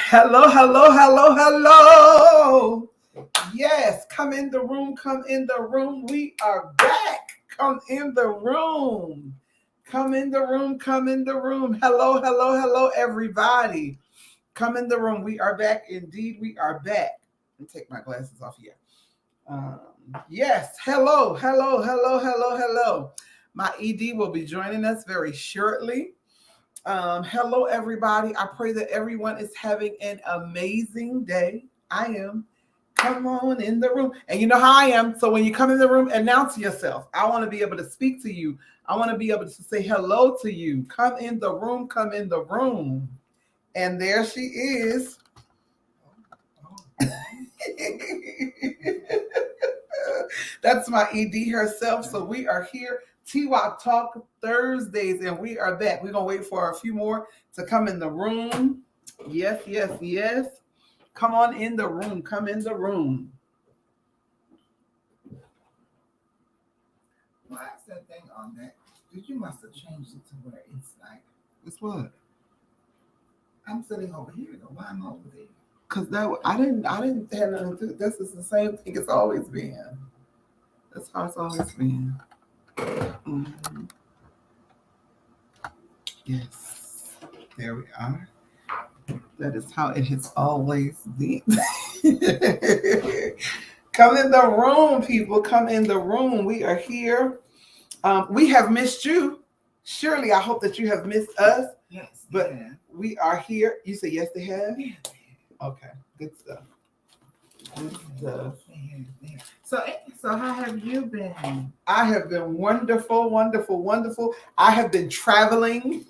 Hello, hello, hello, hello. Yes, come in the room, come in the room. We are back. Come in the room. Come in the room, come in the room. Hello, hello, hello, everybody. Come in the room. We are back. Indeed, we are back. Let me take my glasses off here. Um, yes, hello, hello, hello, hello, hello. My ED will be joining us very shortly. Hello, everybody. I pray that everyone is having an amazing day. I am. Come on in the room. And you know how I am. So when you come in the room, announce yourself. I want to be able to speak to you. I want to be able to say hello to you. Come in the room. Come in the room. And there she is. That's my ED herself. So we are here. Twoc Talk Thursdays, and we are back. We're going to wait for a few more to come in the room. Yes, yes, yes. Come on in the room. Come in the room. Why is that thing on that? Because you must have changed it to where it's like. It's what? I'm sitting over here though. Why am I over there? Because I didn't have nothing to do. This is the same thing it's always been. That's how it's always been. Mm-hmm. Yes. There we are. That is how it has always been. Come in the room, people. Come in the room. We are here. We have missed you. Surely, I hope that you have missed us. Yes. But we are here. You say yes, they have? Yeah. Okay. Good stuff. Good stuff. Yeah. So how have you been? I have been wonderful, wonderful, wonderful. I have been traveling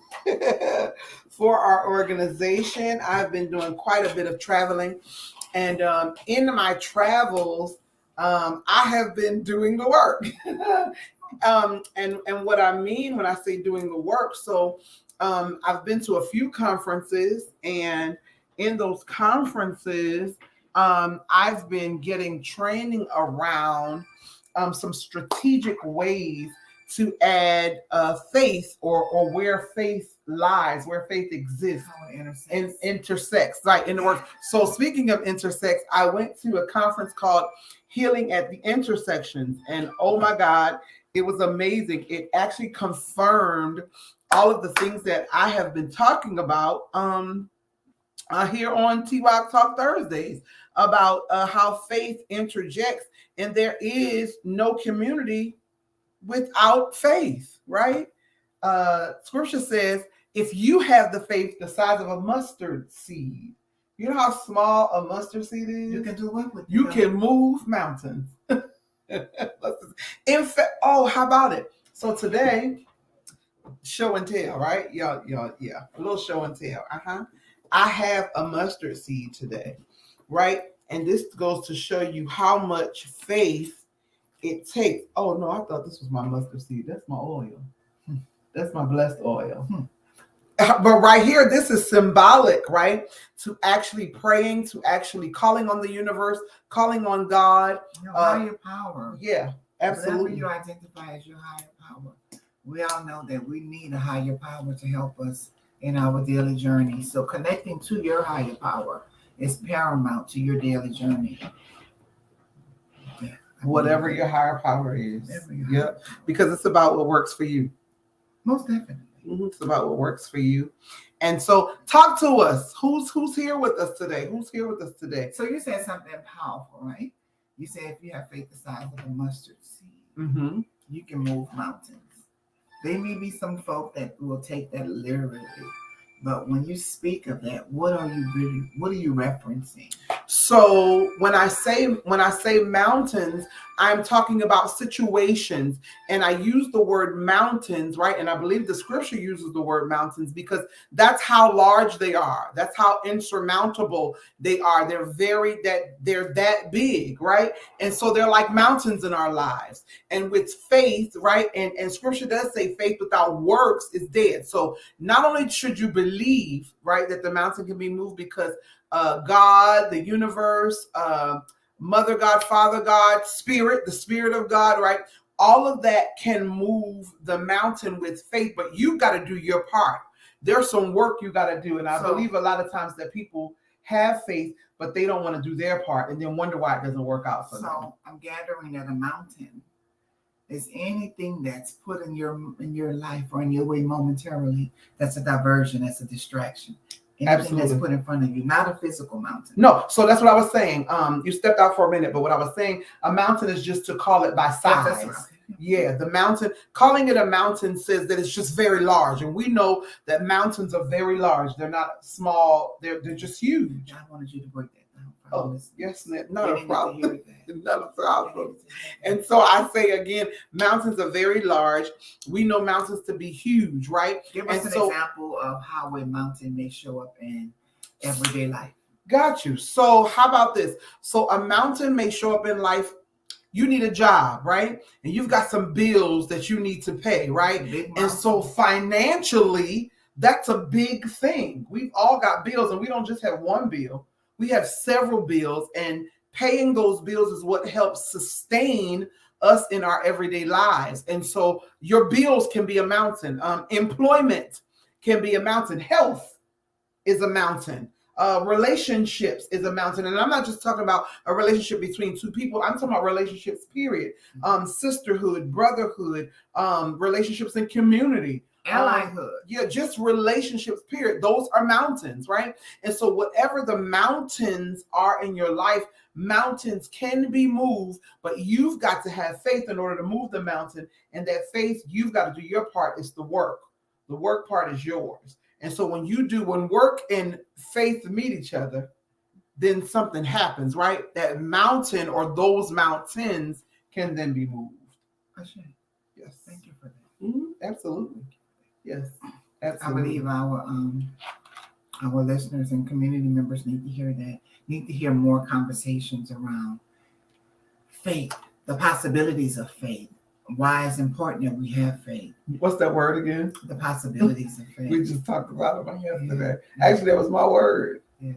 for our organization. I've been doing quite a bit of traveling. And in my travels, I have been doing the work. And what I mean when I say doing the work, so I've been to a few conferences, and in those conferences, I've been getting training around some strategic ways to add faith or where faith lies, where faith exists, and intersects, right, in the work. So speaking of intersects, I went to a conference called Healing at the Intersections, and oh my God, it was amazing. It actually confirmed all of the things that I have been talking about here on Twoc Talk Thursdays about how faith interjects, and there is no community without faith, right? Scripture says, if you have the faith the size of a mustard seed, you know how small a mustard seed is? You can do what with it? You can move mountains. In fact, oh, how about it? So today, show and tell, right? Y'all, yeah, a little show and tell. I have a mustard seed today, right? And this goes to show you how much faith it takes. Oh no, I thought this was my mustard seed. That's my oil. That's my blessed oil. But right here, this is symbolic, right? To actually praying, to actually calling on the universe, calling on God. Your higher power. Yeah, absolutely. Whatever you identify as your higher power, we all know that we need a higher power to help us in our daily journey. So connecting to your higher power is paramount to your daily journey. Yeah. Whatever your higher power is. Yep. Because it's about what works for you. Most definitely. It's about what works for you. And so talk to us. Who's here with us today? Who's here with us today? So you said something powerful, right? You said if you have faith the size of a mustard seed, you can move mountains. There may be some folk that will take that literally, but when you speak of that, what are you referencing? So when I say mountains, I'm talking about situations, and I use the word mountains, right? And I believe the scripture uses the word mountains because that's how large they are. That's how insurmountable they are. They're that big, right? And so they're like mountains in our lives. And with faith, right? And scripture does say faith without works is dead. So not only should you believe, right, that the mountain can be moved because God, the universe, Mother God, Father God, Spirit, the Spirit of God, right? All of that can move the mountain with faith, but you got to do your part. There's some work you got to do. And I believe a lot of times that people have faith, but they don't want to do their part and then wonder why it doesn't work out for them. So I'm gathering that a mountain is anything that's put in your life or in your way momentarily that's a diversion, that's a distraction. Anything Absolutely. that's put in front of you, not a physical mountain. No, so that's what I was saying. You stepped out for a minute, but what I was saying, a mountain is just to call it by size. That's right. Yeah, the mountain, calling it a mountain says that it's just very large. And we know that mountains are very large. They're not small. They're just huge. I wanted you to break that down. Oh, yes, not a problem. Not a problem. And so I say again, mountains are very large. We know mountains to be huge, right? Give us an example of how a mountain may show up in everyday life. Got you. So how about this? So a mountain may show up in life. You need a job, right? And you've got some bills that you need to pay, right? And so financially, that's a big thing. We've all got bills, and we don't just have one bill. We have several bills, and paying those bills is what helps sustain us in our everyday lives. And so your bills can be a mountain. Employment can be a mountain. Health is a mountain. Relationships is a mountain. And I'm not just talking about a relationship between two people. I'm talking about relationships, period. Sisterhood, brotherhood, relationships in community. Allyhood. Yeah, just relationships, period. Those are mountains, right? And so whatever the mountains are in your life, mountains can be moved, but you've got to have faith in order to move the mountain. And that faith, you've got to do your part. It's the work. The work part is yours. And so when work and faith meet each other, then something happens, right? That mountain or those mountains can then be moved. Yes. Thank you for that. Mm-hmm. Absolutely. Yes. Absolutely. I believe our listeners and community members need to hear that. Need to hear more conversations around faith, the possibilities of faith. Why it's important that we have faith. What's that word again? The possibilities of faith. We just talked about it yesterday. Yeah. Actually, that was my word. Yeah.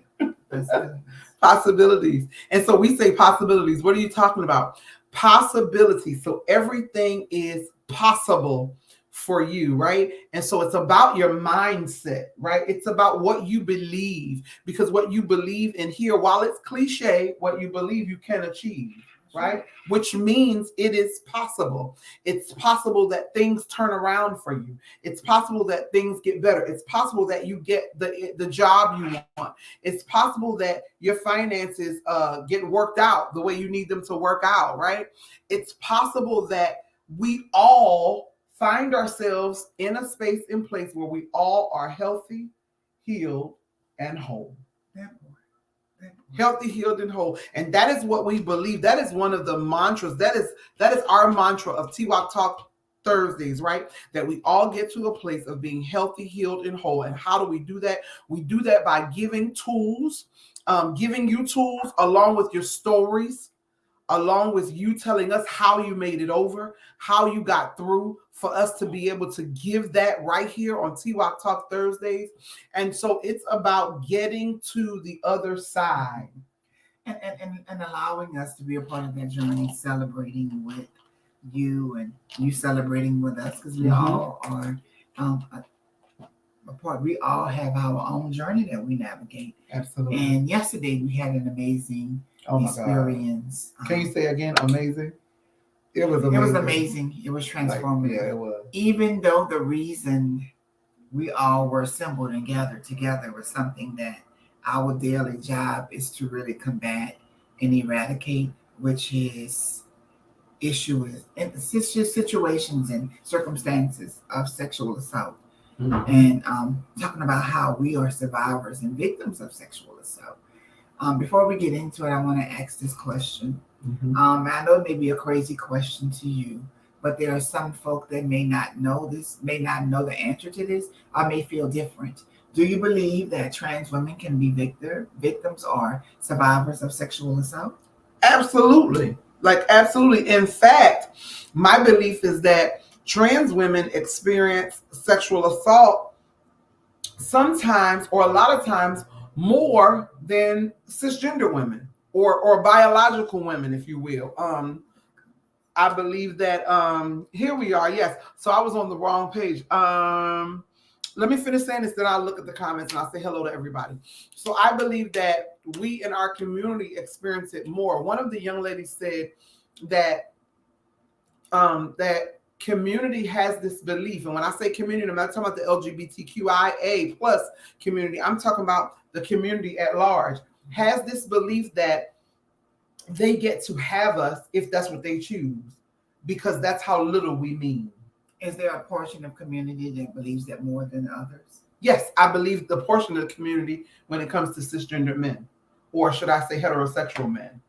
Possibilities. And so we say possibilities. What are you talking about? Possibilities. So everything is possible for you, right? And so it's about your mindset, right? It's about what you believe, because what you believe in here, while it's cliche, what you believe you can achieve. Right? Which means it is possible. It's possible that things turn around for you. It's possible that things get better. It's possible that you get the job you want. It's possible that your finances get worked out the way you need them to work out, right? It's possible that we all find ourselves in a space and place where we all are healthy, healed, and whole. Healthy, healed, and whole. And that is what we believe. That is one of the mantras. That is our mantra of Twoc Talk Thursdays, right? That we all get to a place of being healthy, healed, and whole. And how do we do that? We do that by giving tools, giving you tools along with your stories, along with you telling us how you made it over, how you got through, for us to be able to give that right here on Twoc Talk Thursdays. And so it's about getting to the other side. And allowing us to be a part of that journey, celebrating with you and you celebrating with us, because we all are a part. We all have our own journey that we navigate. Absolutely. And yesterday we had an amazing experience. Can you say again, amazing? It was amazing. It was amazing. It was transformative. Yeah, it was. Even though the reason we all were assembled and gathered together was something that our daily job is to really combat and eradicate, which is issues and situations and circumstances of sexual assault. Mm-hmm. And talking about how we are survivors and victims of sexual assault. Before we get into it, I want to ask this question. Mm-hmm. I know it may be a crazy question to you, but there are some folk that may not know this, may not know the answer to this, or may feel different. Do you believe that trans women can be victims or survivors of sexual assault? Absolutely. Absolutely. In fact, my belief is that trans women experience sexual assault sometimes, or a lot of times, more than cisgender women or biological women, if you will. I believe that here we are. Yes. So I was on the wrong page. let me finish saying this, then I'll look at the comments and I'll say hello to everybody. So I believe that we in our community experience it more. One of the young ladies said that that community has this belief, and when I say community, I'm not talking about the LGBTQIA plus community. I'm talking about the community at large has this belief that they get to have us if that's what they choose, because that's how little we mean. Is there a portion of community that believes that more than others? Yes, I believe the portion of the community when it comes to cisgendered men, or should I say heterosexual men.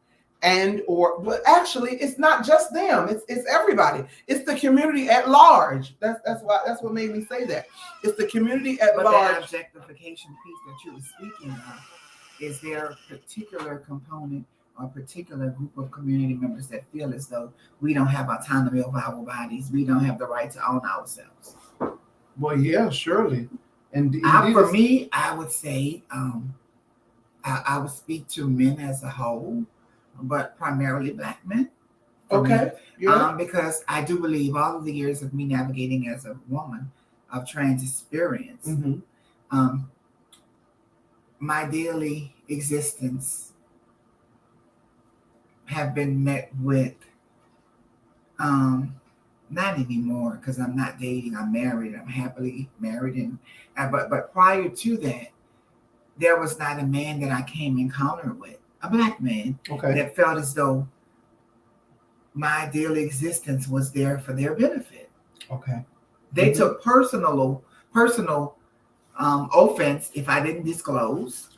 But actually it's not just them, it's everybody. It's the community at large. That's what made me say that. It's the community at large. The objectification piece that you were speaking of, is there a particular component or a particular group of community members that feel as though we don't have autonomy over our bodies, we don't have the right to own ourselves? Well, yeah, surely. And for me, I would say I would speak to men as a whole, but primarily Black men. Okay. Yeah. Because I do believe all of the years of me navigating as a woman of trans experience, my daily existence have been met with, not anymore because I'm not dating, I'm married, I'm happily married, but prior to that, there was not a man that I came encounter with, a Black man, that felt as though my daily existence was there for their benefit. Okay. They took personal offense if I didn't disclose.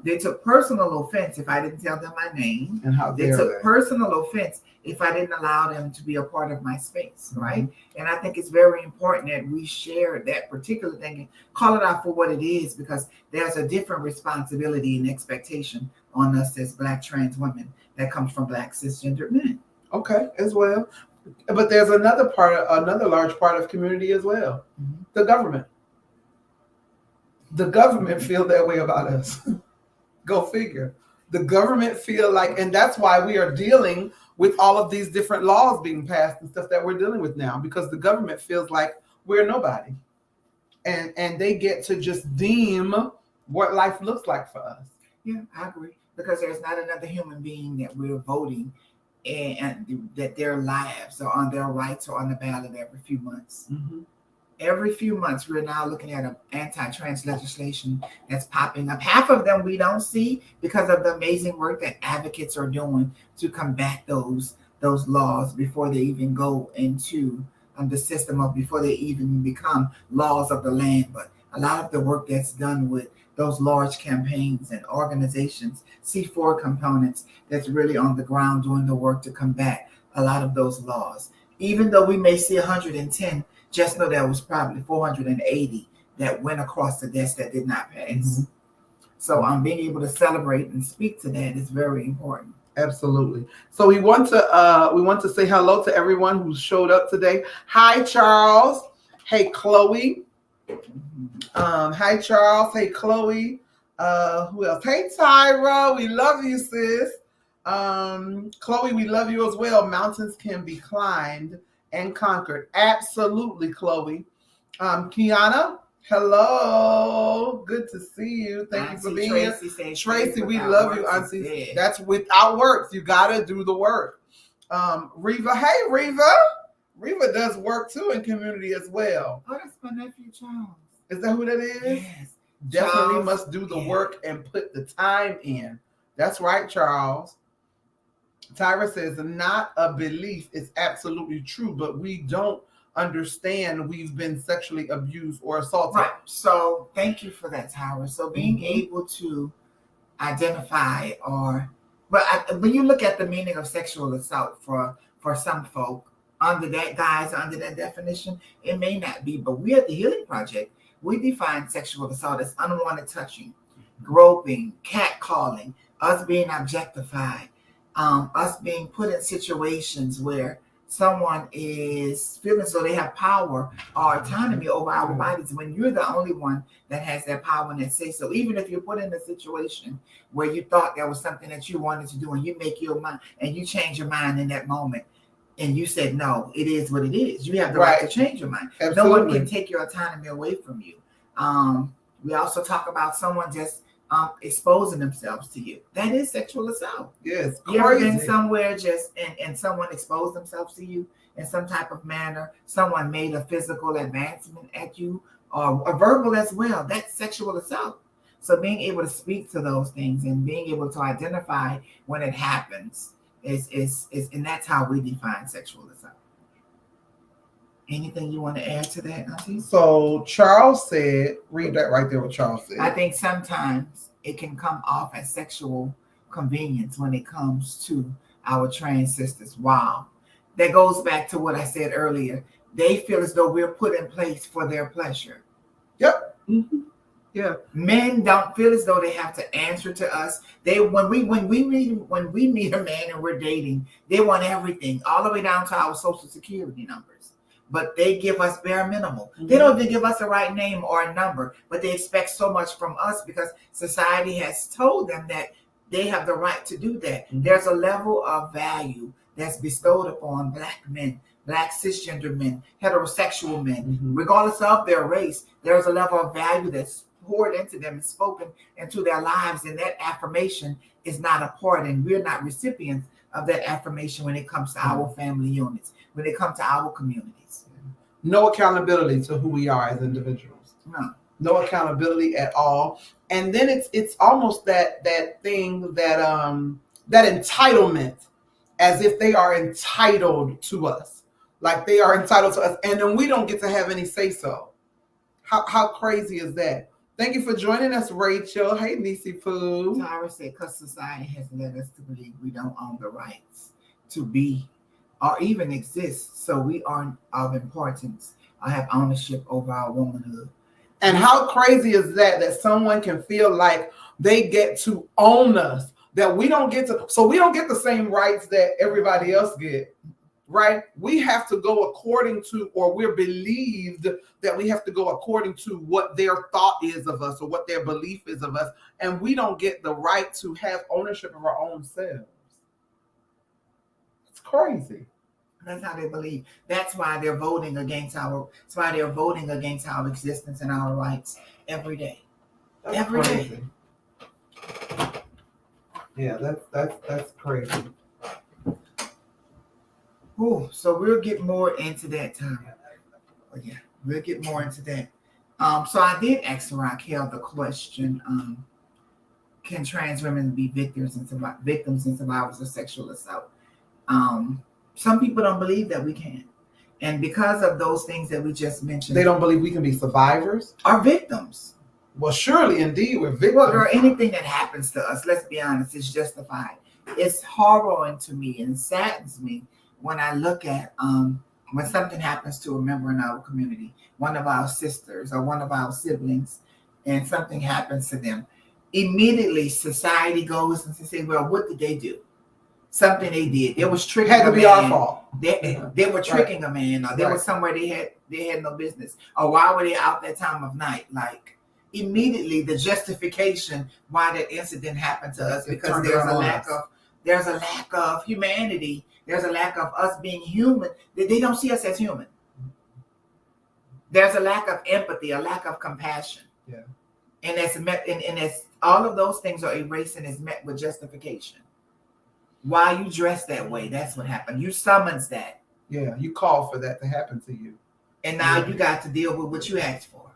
They took personal offense if I didn't tell them my name. And how they took personal offense if I didn't allow them to be a part of my space, right? And I think it's very important that we share that particular thing and call it out for what it is, because there's a different responsibility and expectation on us as Black trans women that comes from Black cisgendered men. Okay, as well. But there's another large part of community as well. The government. The government feel that way about us. Go figure. The government feel like, and that's why we are dealing with all of these different laws being passed and stuff that we're dealing with now, because the government feels like we're nobody. And they get to just deem what life looks like for us. Yeah, I agree. Because there's not another human being that we're voting and that their lives are on their rights or on the ballot every few months. Every few months, we're now looking at an anti-trans legislation that's popping up. Half of them we don't see because of the amazing work that advocates are doing to combat those laws before they even go into the system, or before they even become laws of the land. But a lot of the work that's done with those large campaigns and organizations, C4 components, that's really on the ground doing the work to combat a lot of those laws. Even though we may see 110, just know there was probably 480 that went across the desk that did not pass. So being able to celebrate and speak to that is very important. Absolutely. So we want to say hello to everyone who showed up today. Hi, Charles. Hey, Chloe. Hi, Charles. Hey, Chloe. Who else? Hey, Tyra. We love you, sis. Chloe, we love you as well. Mountains can be climbed and conquered. Absolutely, Chloe. Kiana, hello. Good to see you. Thank you for being here. Tracy, we love you, Auntie. That's without works. You gotta do the work. Reva, hey, Reva. Reva does work too in community as well. Oh, that's my nephew, Charles. Is that who that is? Yes. Definitely Charles, must do the work and put the time in. That's right, Charles. Tyra says, not a belief is absolutely true, but we don't understand we've been sexually abused or assaulted. Right. So thank you for that, Tyra. So being able to identify, when you look at the meaning of sexual assault for some folk, under that definition, it may not be, but we at the Healing Project, we define sexual assault as unwanted touching, groping, catcalling, us being objectified, us being put in situations where someone is feeling as though they have power or autonomy over our bodies when you're the only one that has that power and that say so. Even if you're put in a situation where you thought there was something that you wanted to do and you make your mind and you change your mind in that moment and you said, no, it is what it is. You have the right to change your mind. Absolutely. No one can take your autonomy away from you. We also talk about someone just exposing themselves to you. That is sexual assault. Yes, you ever been somewhere just and someone exposed themselves to you in some type of manner? Someone made a physical advancement at you, or verbal as well. That's sexual assault. So being able to speak to those things and being able to identify when it happens is and that's how we define sexual assault. Anything you want to add to that, Auntie? So Charles said, read that right there what Charles said. I think sometimes it can come off as sexual convenience when it comes to our trans sisters. Wow. That goes back to what I said earlier. They feel as though we're put in place for their pleasure. Yep. Mm-hmm. Yeah. Men don't feel as though they have to answer to us. When we meet a man and we're dating, they want everything, all the way down to our social security numbers. But they give us bare minimal. Mm-hmm. They don't even give us the right name or a number, but they expect so much from us because society has told them that they have the right to do that. Mm-hmm. There's a level of value that's bestowed upon Black men, Black cisgender men, heterosexual men, mm-hmm. regardless of their race. There's a level of value that's poured into them and spoken into their lives, and that affirmation is not a part, and we're not recipients of that affirmation when it comes to mm-hmm. our family units, when it comes to our communities. No accountability to who we are as individuals. No accountability at all. And then it's almost that thing that entitlement, as if they are entitled to us, like they are entitled to us, and then we don't get to have any say so. How crazy is that? Thank you for joining us, Rachel. Hey, Nisi Poo. Tyra said, because society has led us to believe we don't own the rights to be or even exist, so we aren't of importance or have ownership over our womanhood. And how crazy is that someone can feel like they get to own us, that we don't get to, so we don't get the same rights that everybody else get, right? We have to go according to, or we're believed that we have to go according to what their thought is of us or what their belief is of us, and we don't get the right to have ownership of our own selves. Crazy. That's how they believe. That's why they're voting against our existence and our rights every day. That's every crazy. Day. Yeah, that's crazy. Ooh, so we'll get more into that time. Oh, yeah, we'll get more into that. So I did ask Raquel the question: can trans women be victims and survivors of sexual assault? Some people don't believe that we can. And because of those things that we just mentioned, they don't believe we can be survivors or victims. Well, surely, indeed, we're victims. Well, or anything that happens to us, let's be honest, is justified. It's harrowing to me and saddens me when I look at when something happens to a member in our community, one of our sisters or one of our siblings, and something happens to them. Immediately, society goes and says, well, what did they do? Something they did. It was tricking. Had to be our fault. They were tricking a man, or they were somewhere they had no business. Or why were they out that time of night? Like immediately the justification why that incident happened to us, because there's a lack of humanity. There's a lack of us being human. They don't see us as human. There's a lack of empathy, a lack of compassion. Yeah. And that's met, and it's all of those things are erased and is met with justification. Why you dress that way? That's what happened. You summons that. Yeah, you called for that to happen to you, and now you got to deal with what you asked for.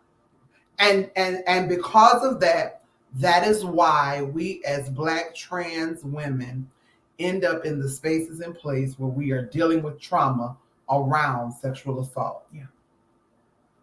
And because of that, that is why we as Black trans women end up in the spaces and places where we are dealing with trauma around sexual assault. Yeah.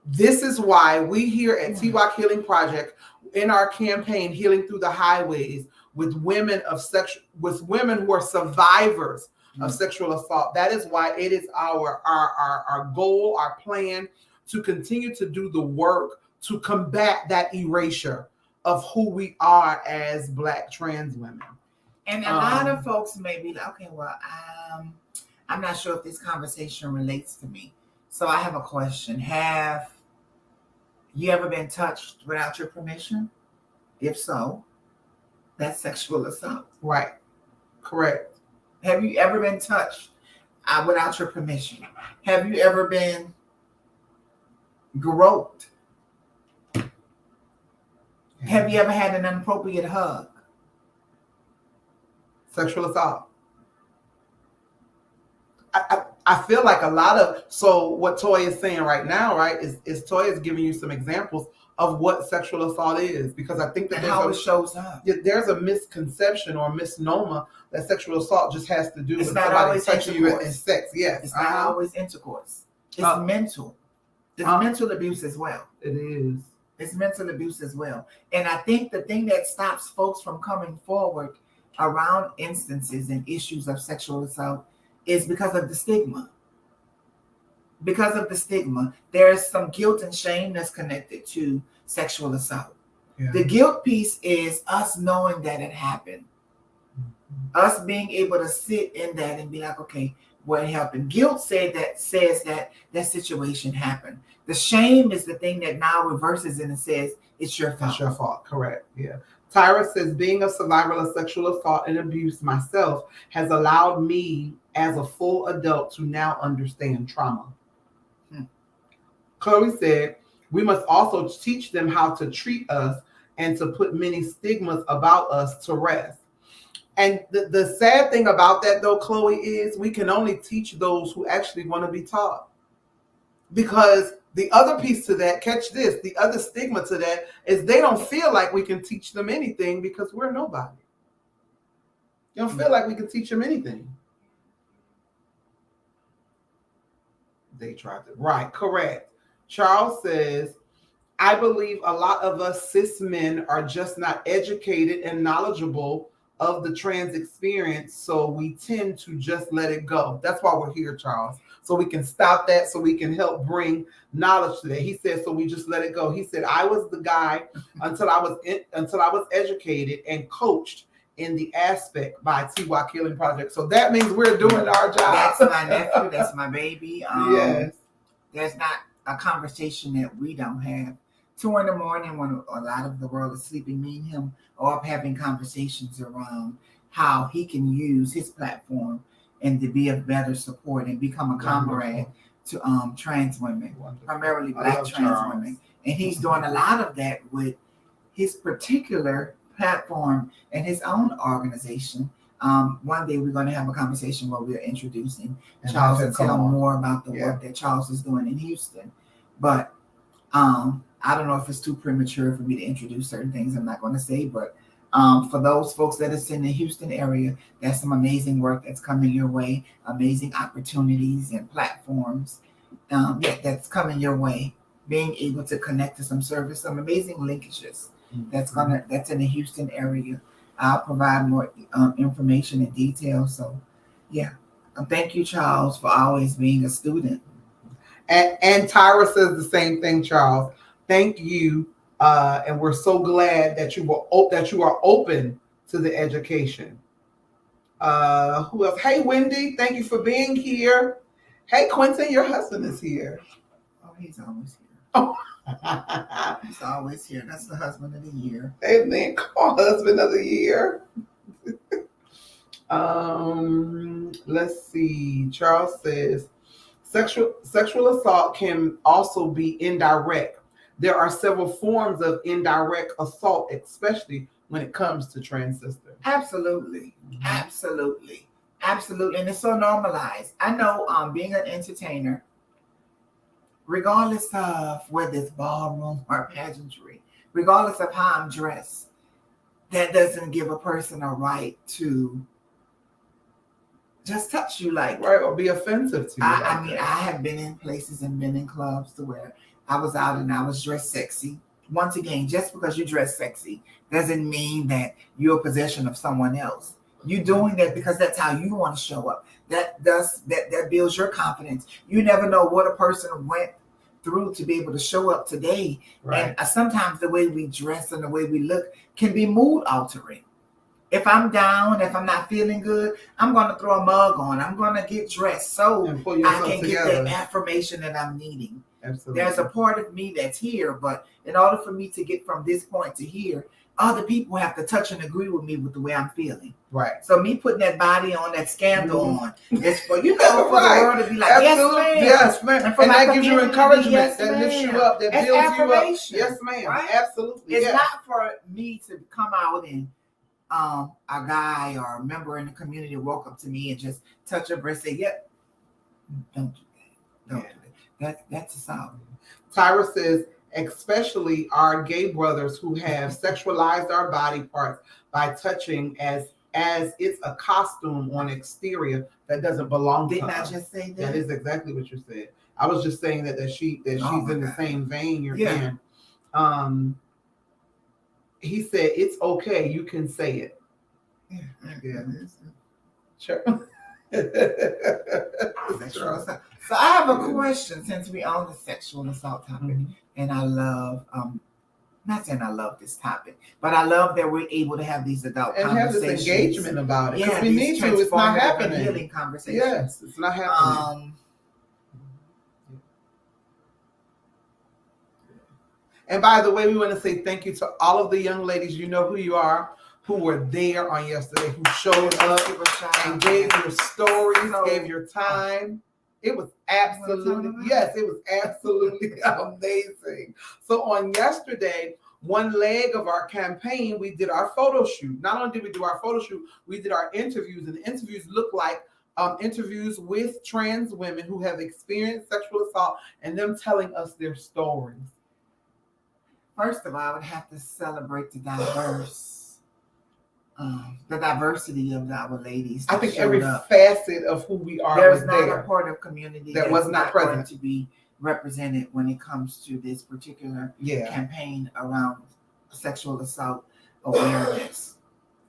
This is why we here at Twoc Healing Project, in our campaign Healing Through the Highways, with women who are survivors of sexual assault. That is why it is our goal, our plan, to continue to do the work to combat that erasure of who we are as Black trans women. And a lot of folks may be like, okay, well, I'm not sure if this conversation relates to me. So I have a question. Have you ever been touched without your permission? If so, that's sexual assault. Right. Correct. Have you ever been touched without your permission? Have you ever been groped Have you ever had an inappropriate hug? Sexual assault. I feel like a lot of, so what Toy is saying right now, right, is Toy is giving you some examples of what sexual assault is, because I think that and how it shows up. There's a misconception or misnomer that sexual assault just has to do it's with not somebody always touching you intercourse. in sex. Yes, it's not always intercourse. It's mental. It's mental abuse as well. It is. It's mental abuse as well. And I think the thing that stops folks from coming forward around instances and issues of sexual assault is because of the stigma. Because of the stigma, there's some guilt and shame that's connected to sexual assault. Yeah. The guilt piece is us knowing that it happened. Us being able to sit in that and be like, okay, what happened? Guilt says that situation happened. The shame is the thing that now reverses and it says it's your fault. It's your fault, correct. Yeah. Tyra says, being a survivor of sexual assault and abuse myself has allowed me as a full adult to now understand trauma. Chloe said, we must also teach them how to treat us and to put many stigmas about us to rest. And the sad thing about that, though, Chloe, is we can only teach those who actually want to be taught. Because the other piece to that, catch this, the other stigma to that is they don't feel like we can teach them anything because we're nobody. You don't feel like we can teach them anything. They tried to. Right, correct. Charles says, I believe a lot of us cis men are just not educated and knowledgeable of the trans experience, so we tend to just let it go. That's why we're here, Charles. So we can stop that, so we can help bring knowledge to that. He said, so we just let it go. He said, I was the guy until I was educated and coached in the aspect by Twoc Healing Project. So that means we're doing our job. That's my nephew. That's my baby. Yes. There's not a conversation that we don't have. 2 a.m, when a lot of the world is sleeping, me and him are up having conversations around how he can use his platform and to be of better support and become a comrade to trans women, primarily Black trans women. And he's doing a lot of that with his particular platform and his own organization. One day we're going to have a conversation where we're introducing Charles and tell more about the work that Charles is doing in Houston. But I don't know if it's too premature for me to introduce certain things I'm not going to say, but for those folks that are in the Houston area, there's some amazing work that's coming your way, amazing opportunities and platforms that's coming your way, being able to connect to some service, some amazing linkages that's in the Houston area. I'll provide more information and details. So yeah, thank you, Charles, for always being a student. And Tyra says the same thing, Charles. Thank you, and we're so glad that you are open to the education. Who else? Hey, Wendy, thank you for being here. Hey, Quentin, your husband is here. Oh, he's always here. Oh. He's always here. That's the husband of the year. Amen. Call husband of the year. Let's see. Charles says, sexual assault can also be indirect. There are several forms of indirect assault, especially when it comes to trans sisters. Absolutely. Absolutely. Absolutely. And it's so normalized. I know being an entertainer, regardless of whether it's ballroom or pageantry, regardless of how I'm dressed, that doesn't give a person a right to just touch you like right, or be offensive to you. I mean, I have been in places and been in clubs to where I was out and I was dressed sexy. Once again, just because you dress sexy doesn't mean that you're a possession of someone else. You're doing that because that's how you want to show up. That builds your confidence. You never know what a person went through to be able to show up today. Right. And sometimes the way we dress and the way we look can be mood altering. If I'm down, if I'm not feeling good, I'm going to throw a mug on. I'm going to get dressed so I can get that affirmation that I'm needing. Absolutely. There's a part of me that's here, but in order for me to get from this point to here, other people have to touch and agree with me with the way I'm feeling. Right. So me putting that body on, that scandal on, it's for, you know, for Right. the world to be like, Absolutely. yes, ma'am. Yes, and that gives you encouragement, yes, that lifts you ma'am. up, that That's builds you up. affirmation, Yes, ma'am. right? Absolutely. It's yes. not for me to come out and a guy or a member in the community walk up to me and just touch her breast, say, "Yep, don't do that. Don't do that. That's assault." Tyra says, especially our gay brothers who have sexualized our body parts by touching as it's a costume on exterior that doesn't belong to us. Didn't I just say that? That is exactly what you said. I was just saying that she's in the same vein you're in. He said, it's okay, you can say it. Yeah. Sure. So I have a question, since we on the sexual assault topic, and I love, not saying I love this topic, but I love that we're able to have these adult and conversations. Have this engagement about it. Yeah, we need to. It's not happening. Healing conversations. Yes, it's not happening. And by the way, we want to say thank you to all of the young ladies. You know who you are, who were there on yesterday, who showed up and gave your stories, gave your time. It was absolutely, yes, it was absolutely amazing. So on yesterday, one leg of our campaign, we did our photo shoot. Not only did we do our photo shoot, we did our interviews, and the interviews looked like interviews with trans women who have experienced sexual assault and them telling us their stories. First of all, I would have to celebrate the diversity of our ladies. I think every facet of who we are. There's not a part of community that was not present to be represented when it comes to this particular campaign around sexual assault awareness.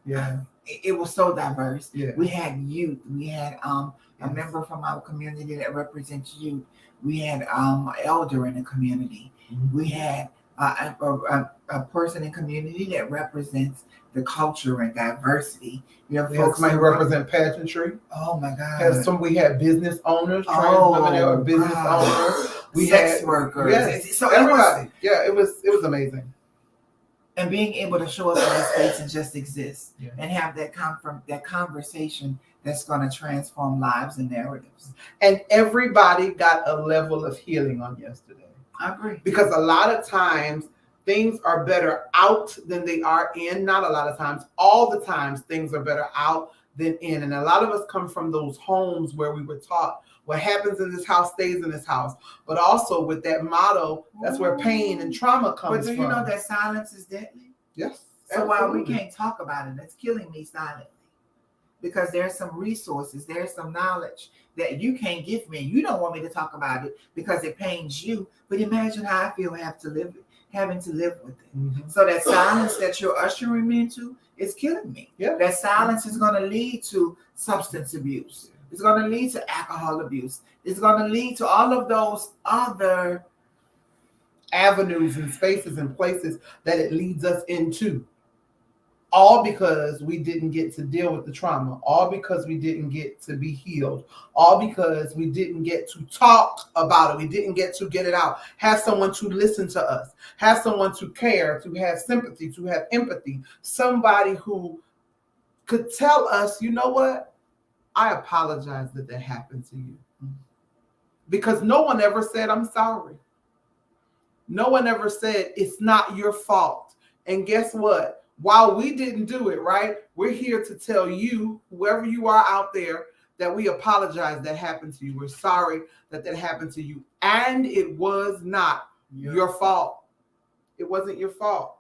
Yeah, it was so diverse. Yeah. We had youth. We had a member from our community that represents youth. We had an elder in the community. We had a person in community that represents the culture and diversity. You have folks who represent pageantry. Oh my God! We had business owners, trans women that were business owners. We sex had workers. Yes, so everybody. It was amazing. And being able to show up in that space and just exist and have that conversation that's going to transform lives and narratives. And everybody got a level of healing on yesterday. I agree. Because a lot of times things are better out than they are in. Not a lot of times, all the times things are better out than in. And a lot of us come from those homes where we were taught what happens in this house stays in this house. But also with that motto, that's where pain and trauma comes from. But do you know that silence is deadly? Yes. So while we can't talk about it, it's killing me silently. Because there's some resources, there's some knowledge that you can't give me. You don't want me to talk about it because it pains you. But imagine how I feel having to live with it. So that silence that you're ushering me into is killing me. That silence is going to lead to substance abuse. It's going to lead to alcohol abuse. It's going to lead to all of those other avenues and spaces and places that it leads us into. All because we didn't get to deal with the trauma. All because we didn't get to be healed. All because we didn't get to talk about it. We didn't get to get it out. Have someone to listen to us. Have someone to care, to have sympathy, to have empathy. Somebody who could tell us, you know what? I apologize that happened to you. Because no one ever said, I'm sorry. No one ever said, it's not your fault. And guess what? While we didn't do it, right, we're here to tell you, whoever you are out there, that we apologize that happened to you. We're sorry that happened to you. And it was not your fault. It wasn't your fault.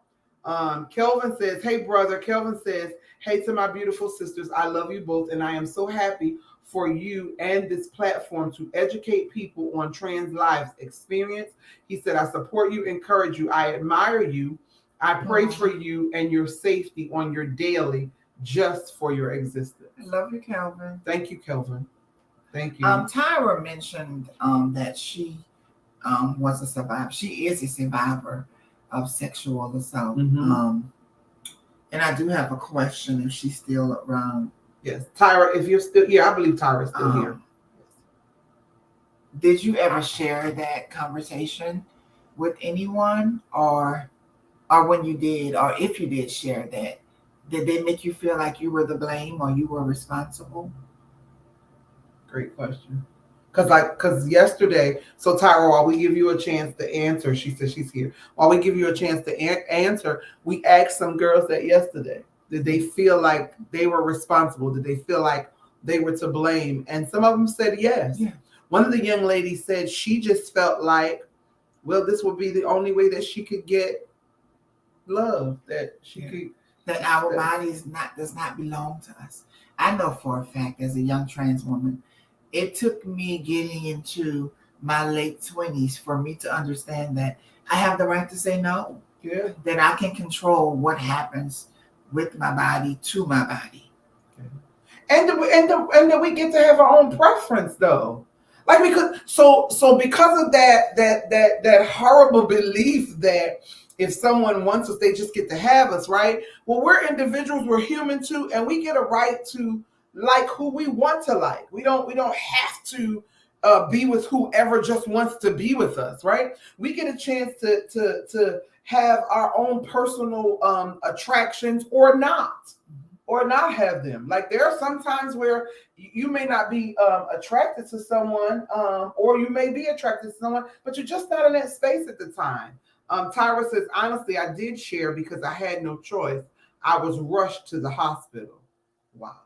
Kelvin says, hey, brother. Kelvin says, hey, to my beautiful sisters, I love you both. And I am so happy for you and this platform to educate people on trans lives experience. He said, I support you, encourage you. I admire you. I pray for you and your safety on your daily, just for your existence. I love you, Kelvin. Thank you, Kelvin. Thank you. Tyra mentioned that she was a survivor. She is a survivor of sexual assault. And I do have a question if she's still around. Yes, Tyra, if you're still here, I believe Tyra's still here. Did you ever share that conversation with anyone, or when you did, or if you did share that, did they make you feel like you were the blame or you were responsible? Great question. Because yesterday, so Tyra, while we give you a chance to answer, she said she's here. While we give you a chance to answer, we asked some girls that yesterday. Did they feel like they were responsible? Did they feel like they were to blame? And some of them said yes. Yeah. One of the young ladies said she just felt like, well, this would be the only way that she could get love, that she could. That our bodies does not belong to us. I know for a fact, as a young trans woman, it took me getting into my late 20s for me to understand that I have the right to say no. Yeah. That I can control what happens with my body to my body. And that we get to have our own preference, though. Like, because because of that horrible belief that if someone wants us, they just get to have us, right? Well, we're individuals, we're human too, and we get a right to like who we want to like. We don't have to be with whoever just wants to be with us, right? We get a chance to have our own personal attractions or not have them. Like, there are some times where you may not be attracted to someone, or you may be attracted to someone, but you're just not in that space at the time. Tyra says, honestly, I did share because I had no choice. I was rushed to the hospital. Wow.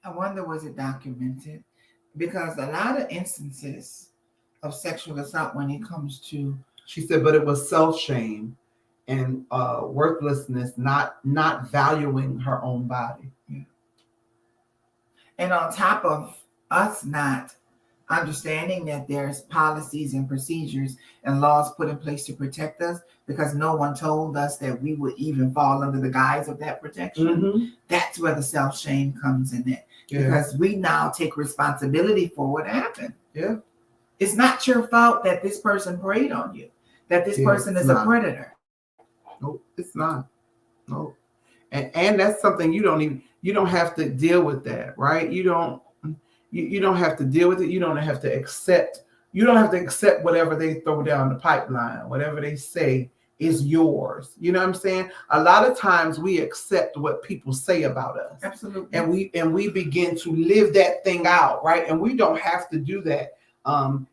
I wonder, was it documented? Because a lot of instances of sexual assault, when it comes to, she said, but it was self-shame and worthlessness, not valuing her own body. Yeah. And on top of us not understanding that there's policies and procedures and laws put in place to protect us, because no one told us that we would even fall under the guise of that protection. Mm-hmm. That's where the self-shame comes in it. Yeah. Because we now take responsibility for what happened. Yeah. It's not your fault that this person preyed on you, that this person is a predator. Nope, it's not. Nope. And that's something you don't have to deal with that, right? You don't have to deal with it. You don't have to accept whatever they throw down the pipeline, whatever they say is yours. You know what I'm saying? A lot of times we accept what people say about us. Absolutely. And we begin to live that thing out, right? And we don't have to do that. Tyra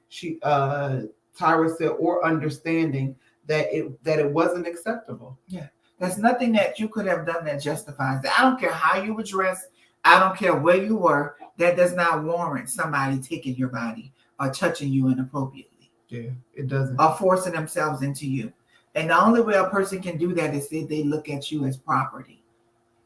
said, or understanding that it wasn't acceptable. Yeah. There's nothing that you could have done that justifies that. I don't care how you were dressed. I don't care where you were. That does not warrant somebody taking your body or touching you inappropriately. Yeah, it doesn't. Or forcing themselves into you. And the only way a person can do that is if they look at you as property.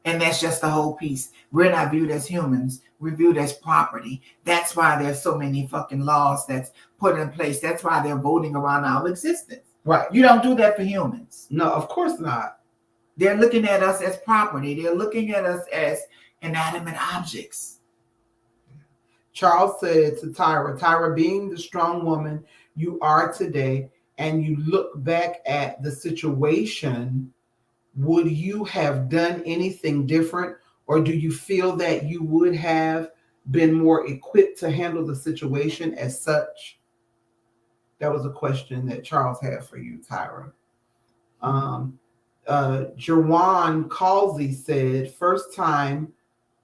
And that's just the whole piece. We're not viewed as humans. We're viewed as property. That's why there's so many fucking laws that's put in place. That's why they're voting around our existence. Right. You don't do that for humans. No, of course not. They're looking at us as property. They're looking at us as inanimate objects. Charles said to Tyra, being the strong woman you are today, and you look back at the situation, would you have done anything different? Or do you feel that you would have been more equipped to handle the situation as such? That was a question that Charles had for you, Tyra. Jawan Calsey said, first time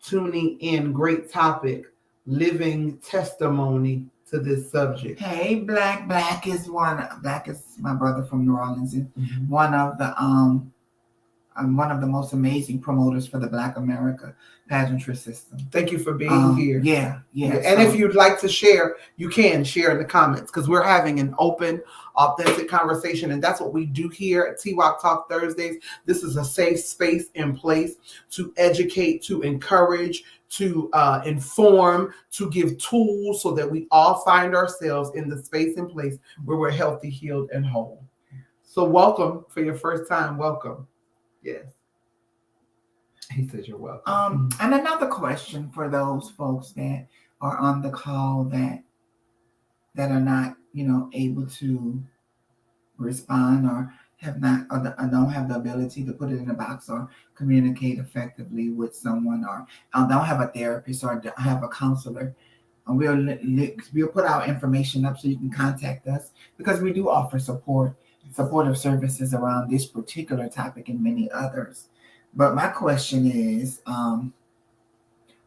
tuning in, great topic, living testimony to this subject. Hey, Black is my brother from New Orleans, and one of the most amazing promoters for the Black America pageantry system. Thank you for being here. Yeah. And if you'd like to share, you can share in the comments, because we're having an open, authentic conversation, and that's what we do here at Twoc Talk Thursdays. This is a safe space in place to educate, to encourage, to inform, to give tools so that we all find ourselves in the space and place where we're healthy, healed, and whole. So welcome for your first time. Welcome. Yes. He says you're welcome. And another question for those folks that are on the call that are not, able to respond or have not, or don't have the ability to put it in a box or communicate effectively with someone, or don't have a therapist or don't have a counselor. And we'll put our information up so you can contact us, because we do offer supportive services around this particular topic and many others. But my question is,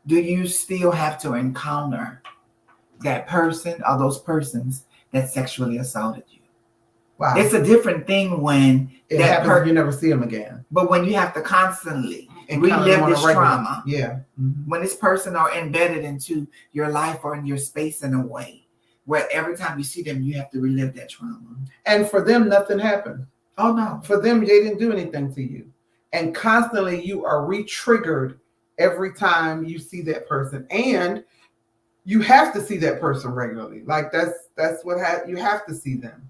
do you still have to encounter that person or those persons that sexually assaulted you? Wow. It's a different thing when it happens, you never see them again. But when you have to constantly relive this trauma, when this person are embedded into your life or in your space in a way where every time you see them, you have to relive that trauma. And for them, nothing happened. Oh no. For them, they didn't do anything to you. And constantly you are re-triggered every time you see that person. And you have to see that person regularly. Like that's what you have to see them.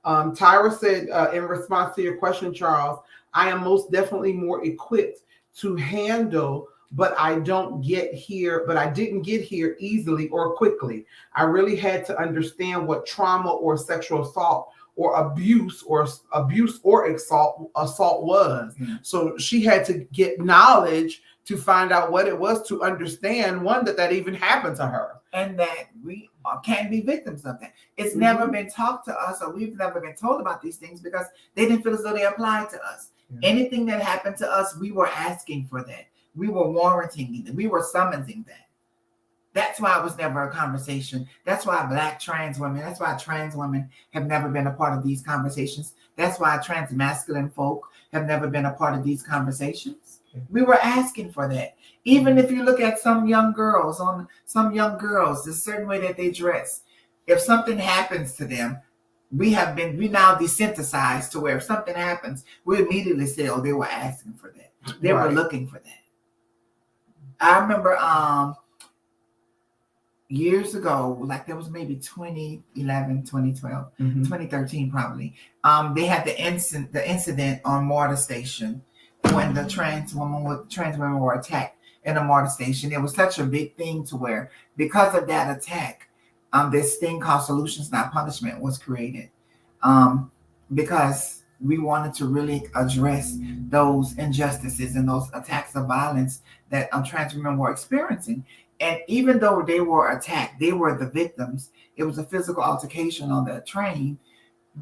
Tyra said, in response to your question, Charles, I am most definitely more equipped to handle, but I didn't get here easily or quickly. I really had to understand what trauma or sexual assault or abuse or assault was. Mm-hmm. So she had to get knowledge to find out what it was, to understand, one, that even happened to her. And that we can be victims of that. It's never been talked to us, or we've never been told about these things because they didn't feel as though they applied to us. Yeah. Anything that happened to us, we were asking for that. We were warranting it. We were summoning that. That's why it was never a conversation. That's why Black trans women, that's why trans women have never been a part of these conversations. That's why trans masculine folk have never been a part of these conversations. We were asking for that. Even if you look at some young girls, the certain way that they dress, if something happens to them, we now desensitized to where if something happens, we immediately say, oh, they were asking for that. They were looking for that. I remember years ago, like that was maybe 2011, 2012, 2013 probably, they had the incident on MARTA station when the trans women were attacked in a MARTA station. It was such a big thing to where, because of that attack, this thing called Solutions Not Punishment was created, because we wanted to really address those injustices and those attacks of violence that trans women were experiencing. And even though they were attacked, they were the victims. It was a physical altercation on the train.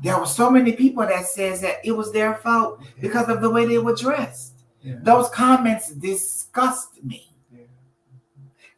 There were so many people that says that it was their fault because of the way they were dressed. Yeah. Those comments disgust me. Yeah.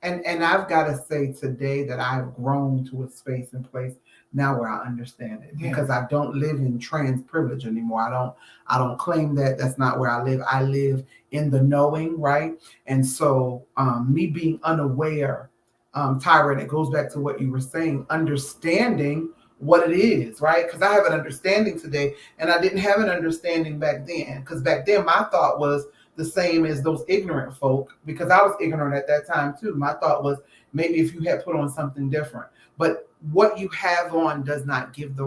And I've got to say today that I've grown to a space and place now where I understand it, because I don't live in trans privilege anymore. I don't claim that. That's not where I live. I live in the knowing, right? And so me being unaware, Tyra, and it goes back to what you were saying, understanding what it is, right? Because I have an understanding today, and I didn't have an understanding back then. Because back then my thought was the same as those ignorant folk, because I was ignorant at that time too. My thought was maybe if you had put on something different. But what you have on does not give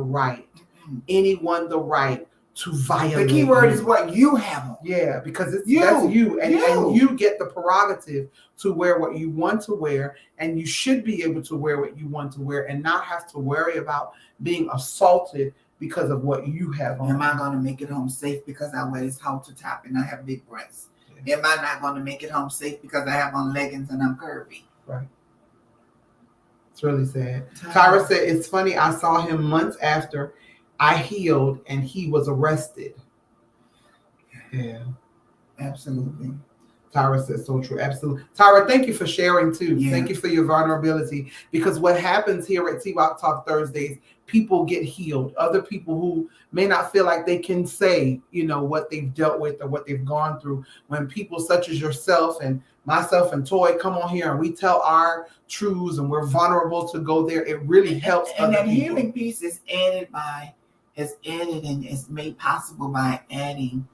anyone the right to violate. The key word is what you have on. Yeah, because that's you. And you get the prerogative to wear what you want to wear, and you should be able to wear what you want to wear and not have to worry about being assaulted because of what you have on. Am I going to make it home safe because I wear this halter top and I have big breasts? Yeah. Am I not going to make it home safe because I have on leggings and I'm curvy? Right. It's really sad. Tyra said, it's funny, I saw him months after I healed and he was arrested. Yeah. Absolutely. Tyra said, so true. Absolutely. Tyra, thank you for sharing too. Yeah. Thank you for your vulnerability, because what happens here at Twoc Talk Thursdays, people get healed. Other people who may not feel like they can say, what they've dealt with or what they've gone through. When people such as yourself and myself and Twoc come on here and we tell our truths and we're vulnerable to go there, it really helps. And that healing piece is added and is made possible by adding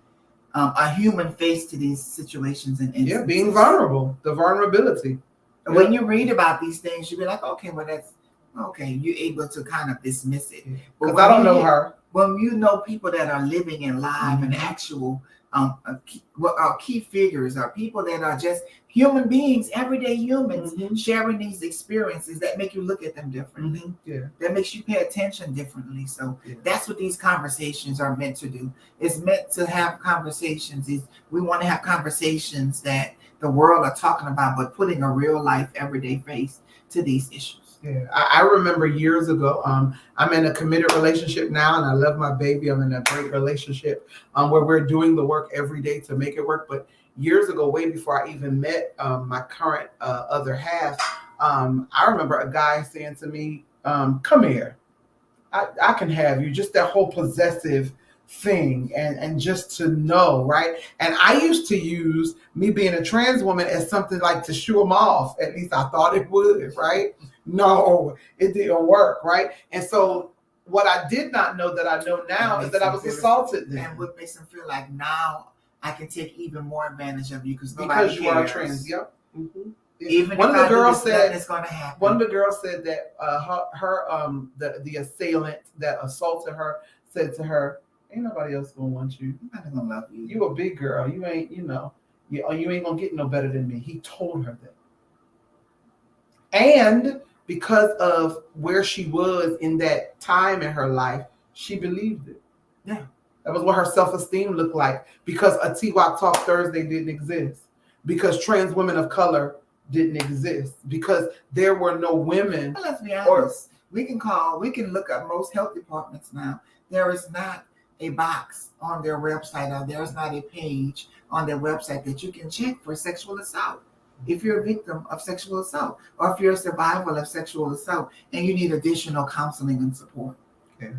a human face to these situations and instances. Yeah, being vulnerable, the vulnerability. And when you read about these things, you'll be like, okay, well, that's okay. You're able to kind of dismiss it. Because I don't know her. When you know people that are living and live and actual key figures, are people that are just human beings, everyday humans, sharing these experiences that make you look at them differently. Yeah. That makes you pay attention differently. So that's what these conversations are meant to do. It's meant to have conversations. We want to have conversations that the world are talking about, but putting a real life, everyday face to these issues. Yeah, I remember years ago. I'm in a committed relationship now, and I love my baby. I'm in a great relationship where we're doing the work every day to make it work. But years ago, way before I even met my current other half, I remember a guy saying to me, "Come here, I can have you." Just that whole possessive thing, and just to know, right? And I used to use me being a trans woman as something like to shoo him off. At least I thought it would, right? No, it didn't work, right? And so what I did not know that I know now is that I was assaulted then. And what makes him feel like now I can take even more advantage of you because you are trans. Yep. Mm-hmm. Even one of the girls said it's going to happen. One of the girls said that the assailant that assaulted her said to her, "Ain't nobody else gonna want you. Nobody's gonna love you. You a big girl. You ain't, you ain't gonna get no better than me." He told her that. And because of where she was in that time in her life, she believed it. Yeah. That was what her self-esteem looked like. Because a Twoc Talk Thursday didn't exist. Because trans women of color didn't exist. Because there were no women. Well, let's be honest. We can look at most health departments now. There is not a box on their website, or there's not a page on their website that you can check for sexual assault. If you're a victim of sexual assault, or if you're a survivor of sexual assault and you need additional counseling and support. Yeah.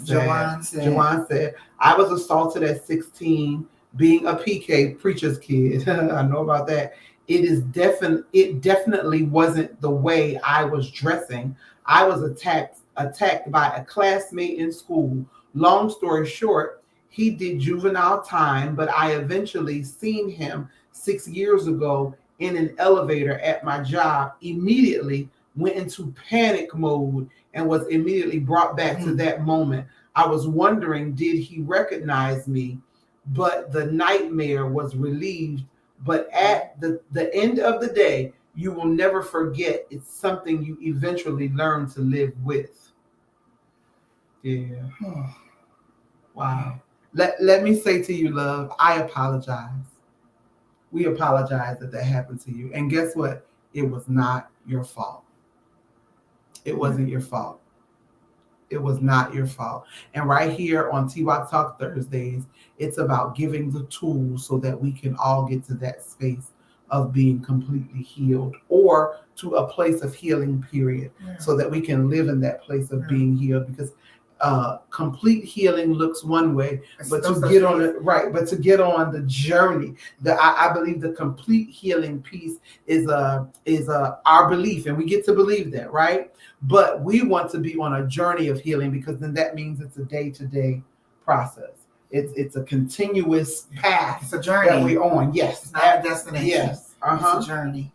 Joanne said, "I was assaulted at 16, being a PK, preacher's kid." I know about that. It definitely wasn't the way I was dressing. I was attacked by a classmate in school. Long story short, he did juvenile time, but I eventually seen him 6 years ago in an elevator at my job. Immediately went into panic mode and was immediately brought back to that moment. I was wondering, did he recognize me? But the nightmare was relieved. But at the end of the day, you will never forget. It's something you eventually learn to live with. Yeah. Wow. Let me say to you, love, I apologize. We apologize that happened to you. And guess what? It was not your fault. It wasn't your fault. It was not your fault. And right here on Twoc Talk Thursdays, it's about giving the tools so that we can all get to that space of being completely healed, or to a place of healing, period, so that we can live in that place of being healed. Because complete healing looks one way, but to get on it, right? But to get on the journey, I believe the complete healing piece is our belief, and we get to believe that, right? But we want to be on a journey of healing, because then that means it's a day-to-day process. It's a continuous path. It's a journey that we're on. Yes, it's not a destination. Yes, It's a journey.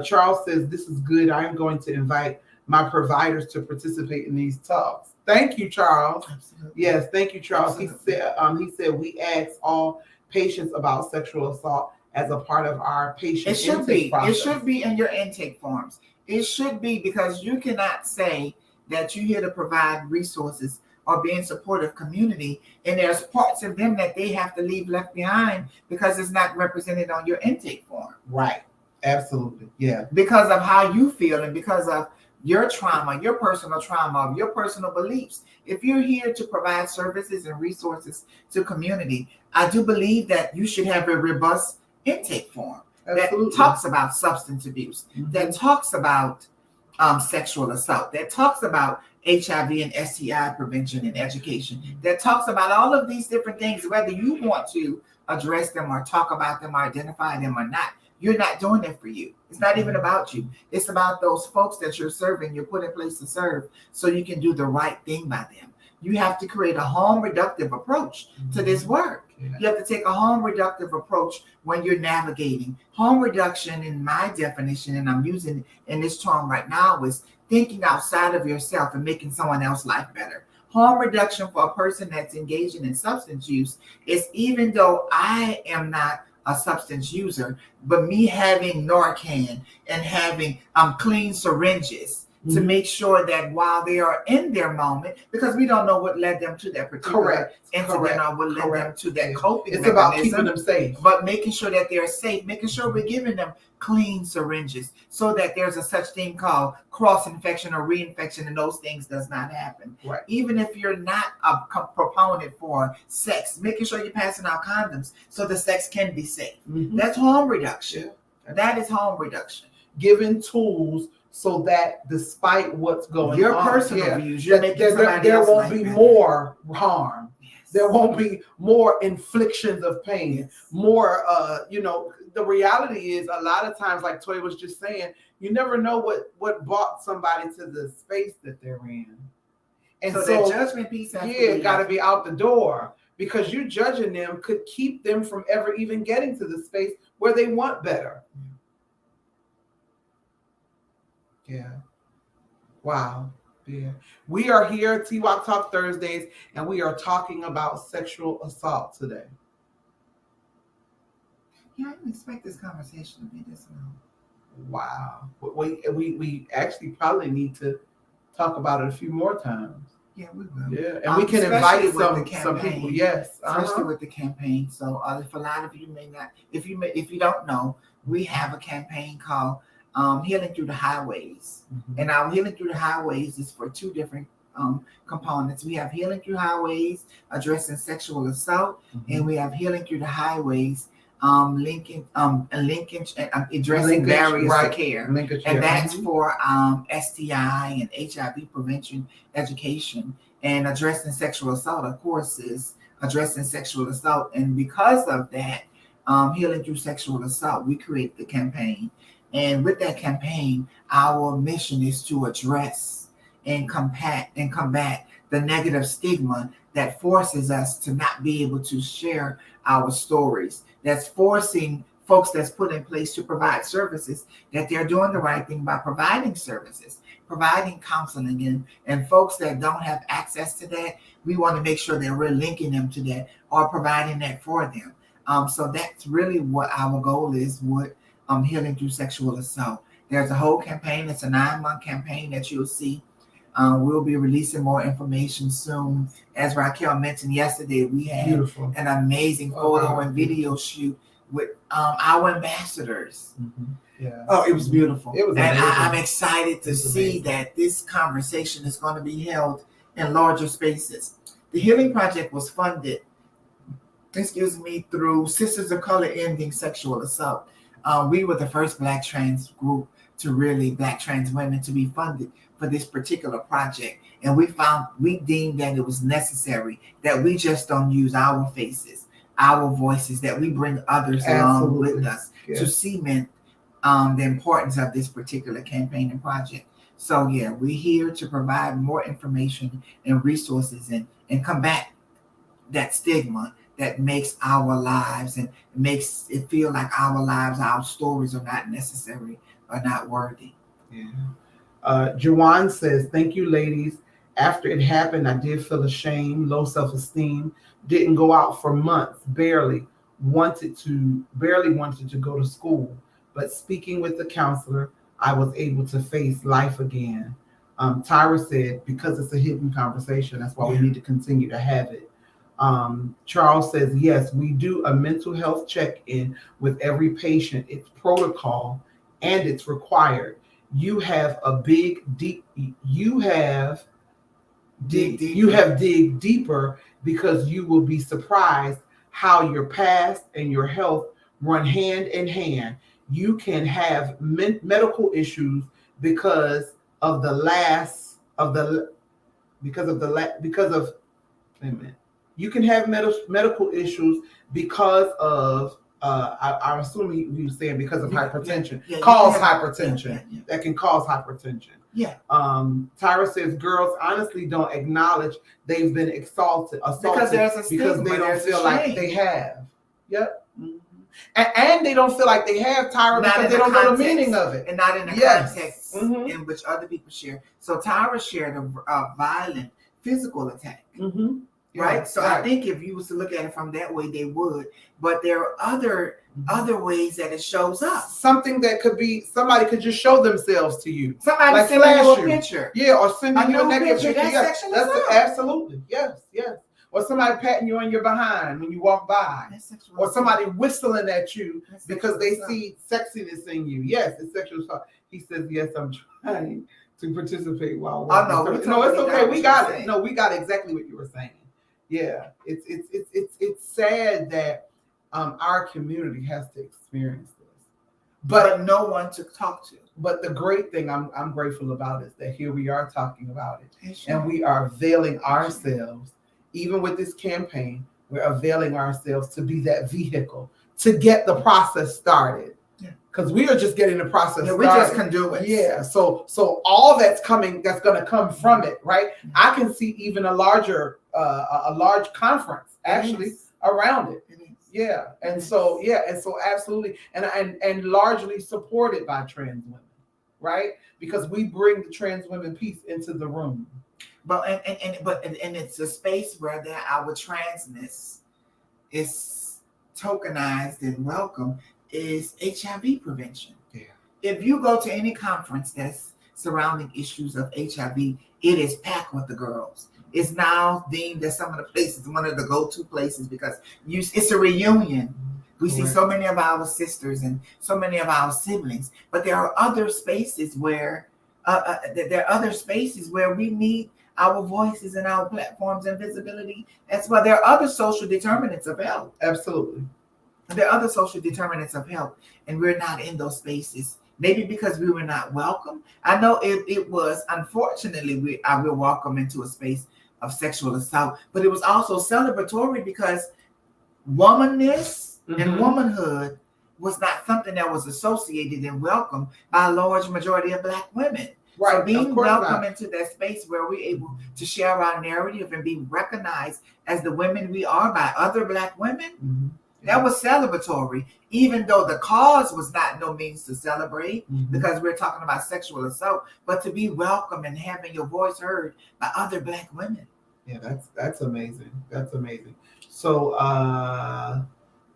Charles says, "This is good. I am going to invite my providers to participate in these talks." Thank you, Charles. Absolutely. Yes, thank you, Charles. Absolutely. He said we ask all patients about sexual assault as a part of our patient intake process. It should be in your intake forms. It should be, because you cannot say that you're here to provide resources or be in supportive community, and there's parts of them that they have to leave left behind because it's not represented on your intake form. Right. Absolutely. Yeah. Because of how you feel and because of your trauma, your personal trauma, your personal beliefs. If you're here to provide services and resources to community, I do believe that you should have a robust intake form. Absolutely. That talks about substance abuse, that talks about sexual assault, that talks about HIV and STI prevention and education, that talks about all of these different things, whether you want to address them or talk about them or identify them or not. You're not doing it for you. It's not even about you. It's about those folks that you're serving, you're put in place to serve, so you can do the right thing by them. You have to create a home reductive approach to this work. You have to take a home reductive approach when you're navigating. Home reduction, in my definition, and I'm using in this term right now, is thinking outside of yourself and making someone else's life better. Harm reduction for a person that's engaging in substance use is, even though I am not a substance user, but me having Narcan and having clean syringes to make sure that while they are in their moment, because we don't know what led them to that particular incident or what led them to that coping It's mechanism. about keeping them safe. But making sure that they're safe, making sure we're giving them clean syringes so that there's a such thing called cross-infection or reinfection, and those things does not happen. Right. Even if you're not a proponent for sex, making sure you're passing out condoms so the sex can be safe. That's harm reduction. That is harm reduction. Giving tools so that despite what's going your on, personal views, you're making somebody there else won't like be that. more harm. Yes. There won't be more inflictions of pain. Yes. More, the reality is a lot of times, like Toy was just saying, you never know what brought somebody to the space that they're in. And so that judgment piece has got to be out the door, because you judging them could keep them from ever even getting to the space where they want better. Yeah. Wow. Yeah. We are here, Twoc Talk Thursdays, and we are talking about sexual assault today. Yeah, I didn't expect this conversation to be this long. Wow. We actually probably need to talk about it a few more times. Yeah, we will. Yeah, and we can invite some people. Yes, especially with the campaign. So, if a lot of you may not, if you don't know, we have a campaign called Healing Through the Highways, and our Healing Through the Highways is for two different components. We have Healing Through Highways addressing sexual assault, and we have Healing Through the Highways addressing barriers to care, and that's for STI and HIV prevention education, and addressing sexual assault, of course, is addressing sexual assault. And because of that, Healing Through Sexual Assault, we create the campaign. And with that campaign, our mission is to address and combat the negative stigma that forces us to not be able to share our stories. That's forcing folks that's put in place to provide services that they're doing the right thing by providing services, providing counseling, and folks that don't have access to that, we want to make sure that we're linking them to that or providing that for them. So that's really what our goal is with Healing Through Sexual Assault. There's a whole campaign. It's a 9-month campaign that you'll see. We'll be releasing more information soon. As Raquel mentioned yesterday, we had an amazing photo and video shoot with our ambassadors. Yeah. Oh, it was beautiful. It was and amazing. I'm excited to see that this conversation is going to be held in larger spaces. The Healing Project was funded, through Sisters of Color Ending Sexual Assault. We were the first Black trans group Black trans women to be funded for this particular project. And we deemed that it was necessary that we just don't use our faces, our voices, that we bring others along with us to cement the importance of this particular campaign and project. So yeah, we're here to provide more information and resources and combat that stigma that makes our lives and makes it feel like our lives, our stories are not necessary or not worthy. Yeah. Jawan says, thank you, ladies. After it happened, I did feel ashamed, low self-esteem, didn't go out for months, barely wanted to go to school. But speaking with the counselor, I was able to face life again. Tyra said, because it's a hidden conversation, that's why we need to continue to have it. Charles says, yes, we do a mental health check-in with every patient. It's protocol and it's required. You have dig deeper, because you will be surprised how your past and your health run hand in hand. You can have medical issues because of you can have medical issues because of I'm assuming you were saying because of hypertension. Hypertension. That can cause hypertension. Yeah. Tyra says girls honestly don't acknowledge they've been assaulted because there's a stigma, because they don't feel like they have. Yep. Mm-hmm. And they don't feel like they have, Tyra, because they don't know the meaning of it. And not in the context in which other people share. So Tyra shared a violent physical attack. right? So I think if you was to look at it from that way, they would. But there are other ways that it shows up. Something that could be, somebody could just show themselves to you. Somebody like send you a picture. Yeah, or sending you a naked picture. That's absolutely. Yes. Or somebody patting you on your behind when you walk by. Or somebody whistling at you because they see sexiness in you. Yes, it's sexual assault. He says, yes, I'm trying to participate while walking. No, it's okay. We got it. No, we got exactly what you were saying. Yeah, it's sad that our community has to experience this, but no one to talk to. But the great thing I'm grateful about is that here we are talking about it, and we are availing ourselves. Even with this campaign, we're availing ourselves to be that vehicle to get the process started. Because we are just getting the process started. We just can do it. Yeah. So all that's coming, that's going to come from it, right? I can see even a large conference actually around it. Yeah. And so absolutely, and largely supported by trans women, right? Because we bring the trans women piece into the room. But it's a space where our transness is tokenized and welcome is HIV prevention. Yeah. If you go to any conference that's surrounding issues of HIV, it is packed with the girls. It's now deemed as some of the places, one of the go-to places, because it's a reunion. We see so many of our sisters and so many of our siblings, but there are other spaces where we need our voices and our platforms and visibility. That's why there are other social determinants of health. Absolutely. There are other social determinants of health, and we're not in those spaces. Maybe because we were not welcome. I know it was, unfortunately, we were welcome into a space of sexual assault, but it was also celebratory because womanness and womanhood was not something that was associated and welcomed by a large majority of Black women. Right. So being welcome into that space where we're able to share our narrative and be recognized as the women we are by other Black women, that was celebratory, even though the cause was not no means to celebrate because we're talking about sexual assault, but to be welcome and having your voice heard by other Black women. Yeah, that's amazing. That's amazing. So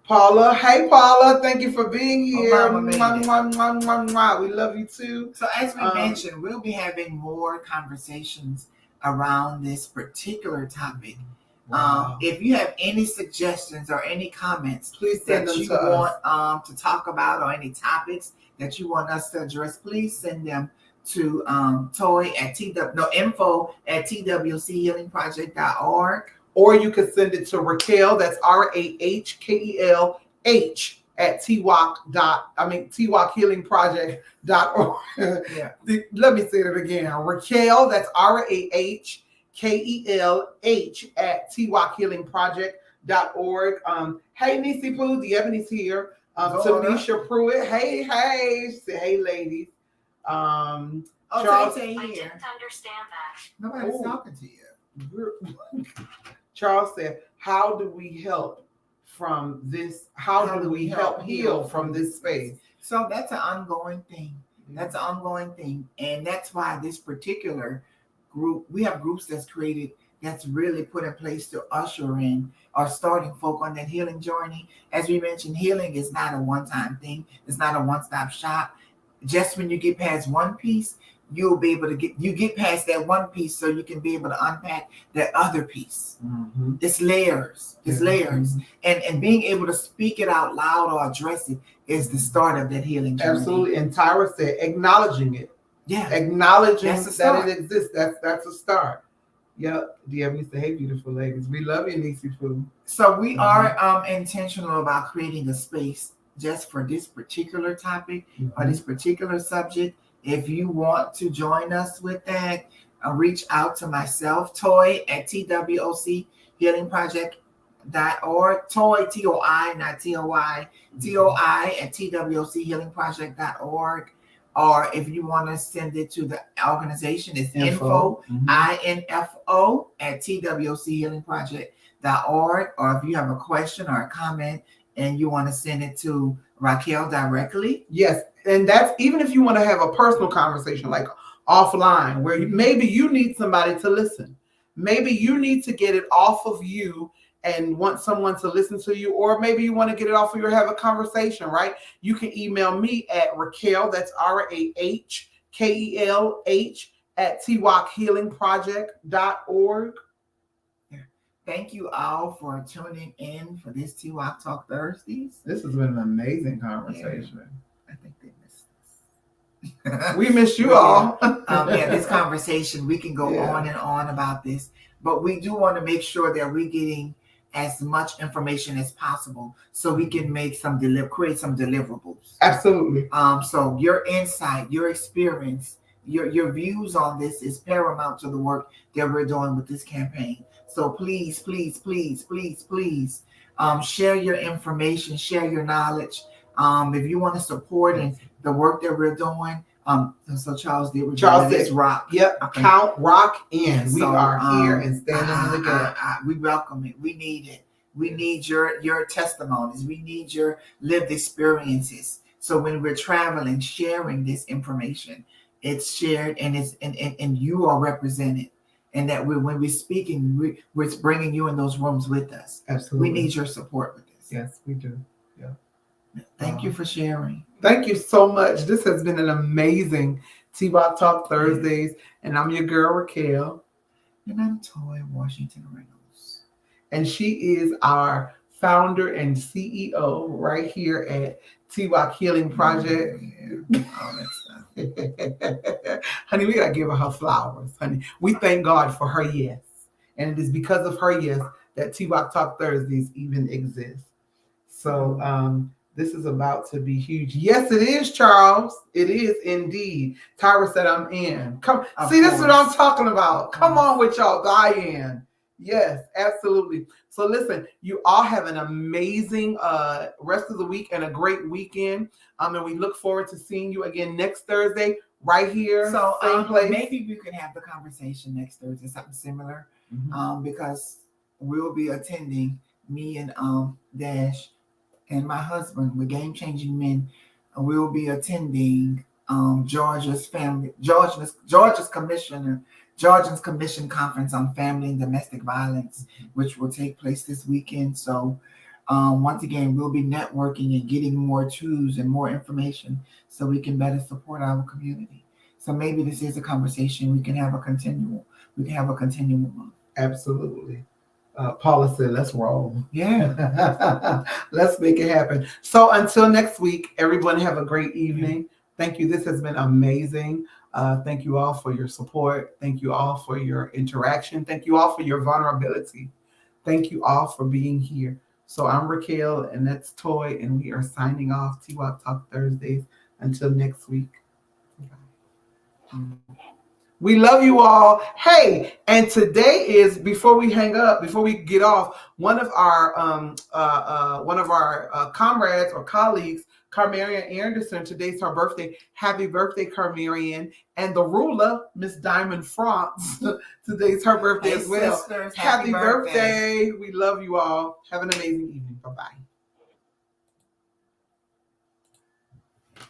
Paula, hey Paula, thank you for being here. We love you too. So as we mentioned, we'll be having more conversations around this particular topic. Wow. If you have any suggestions or any comments, please send them to want to talk about, or any topics that you want us to address, please send them to info at twchealingproject.org. Or you could send it to Raquel, that's RAHKELH at TWOC healingproject.org. Let me say it again. Raquel, that's RAHKELH at TWOC healingproject.org. Hey, Nisi Poo, the Ebony's here. Tanisha Pruitt. Hey. Say hey, ladies. Charles, I didn't understand that. Nobody's talking to you. Charles said, how do we help from this? How do we help heal from this space? So that's an ongoing thing. That's an ongoing thing. And that's why this particular group, we have groups that's created, that's really put in place to usher in or starting folk on that healing journey. As we mentioned, healing is not a one-time thing. It's not a one-stop shop. Just when you get past one piece, you'll be able to get past that one piece so you can be able to unpack that other piece. It's layers. And being able to speak it out loud or address it is the start of that healing journey. Absolutely. And Tyra said acknowledging it. Yeah. Acknowledging that it exists. That's a start. Yeah. Debbie said, hey, beautiful ladies. We love you, Nisi Poo. So we are intentional about creating a space just for this particular topic or this particular subject. If you want to join us with that, reach out to myself, Toy at TWOChealingproject.org. Toy, T-O-I, not T-O-I. T-O-I at TWOChealingproject.org. Or if you want to send it to the organization, it's info, I-N-F-O at TWOChealingproject.org. Or if you have a question or a comment and you want to send it to Raquel directly. Yes. And that's even if you want to have a personal conversation, like offline, where maybe you need somebody to listen. maybe you need to get it off of you and want someone to listen to you, or maybe you want to get it off of you or have a conversation, right? You can email me at Raquel, that's RAHKELH at twochealingproject.org. Thank you all for tuning in for this Twoc Talk Thursdays. This has been an amazing conversation. Yeah, I think they missed us. We miss you all. This conversation, we can go on and on about this, but we do want to make sure that we're getting as much information as possible so we can make create some deliverables. Absolutely. So your insight, your experience, your views on this is paramount to the work that we're doing with this campaign. So please, please, please, please, please, share your information, share your knowledge. If you want to support in the work that we're doing, so Charles did. Charles said, rock. Yep. Okay. Count rock in. We are here and standing in the gap. We welcome it. We need it. We need your testimonies. We need your lived experiences. So when we're traveling, sharing this information, it's shared and and you are represented. And that when we're speaking, we're bringing you in those rooms with us. Absolutely. We need your support with this. Yes, we do. Yeah. Thank you for sharing. Thank you so much. This has been an amazing Twoc Talk Thursdays. And I'm your girl, Raquel. And I'm Toy Washington Reynolds. And she is our founder and CEO right here at Twoc Healing Project. All that stuff. Honey, we gotta give her flowers, honey. We thank God for her yes. And it is because of her yes that Twoc Talk Thursdays even exists. So this is about to be huge. Yes, it is, Charles. It is indeed. Tyra said I'm in. Come see, this is what I'm talking about. Come on with y'all, Diane. Yes, absolutely. So listen, you all have an amazing rest of the week and a great weekend. And we look forward to seeing you again next Thursday right here. So same place. Maybe we could have the conversation next Thursday, something similar, because we'll be attending, me and Dash and my husband, we're Game Changing Men. We'll be attending Georgia's Commission Conference on Family and Domestic Violence, which will take place this weekend. So once again, we'll be networking and getting more tools and more information so we can better support our community. So maybe this is a conversation we can have a continuum on. Absolutely. Paula said, let's roll. Yeah. Let's make it happen. So until next week, everyone have a great evening. Thank you. This has been amazing. Thank you all for your support. Thank you all for your interaction. Thank you all for your vulnerability. Thank you all for being here. So I'm Raquel and that's Toy, and we are signing off Twoc Talk Thursdays until next week. We love you all. Hey, and today is, before we hang up, before we get off, one of our comrades or colleagues, Carmarian Anderson, today's her birthday. Happy birthday, Carmarian. And the ruler, Miss Diamond France, today's her birthday as well. Sisters, Happy birthday. We love you all. Have an amazing evening. Bye-bye.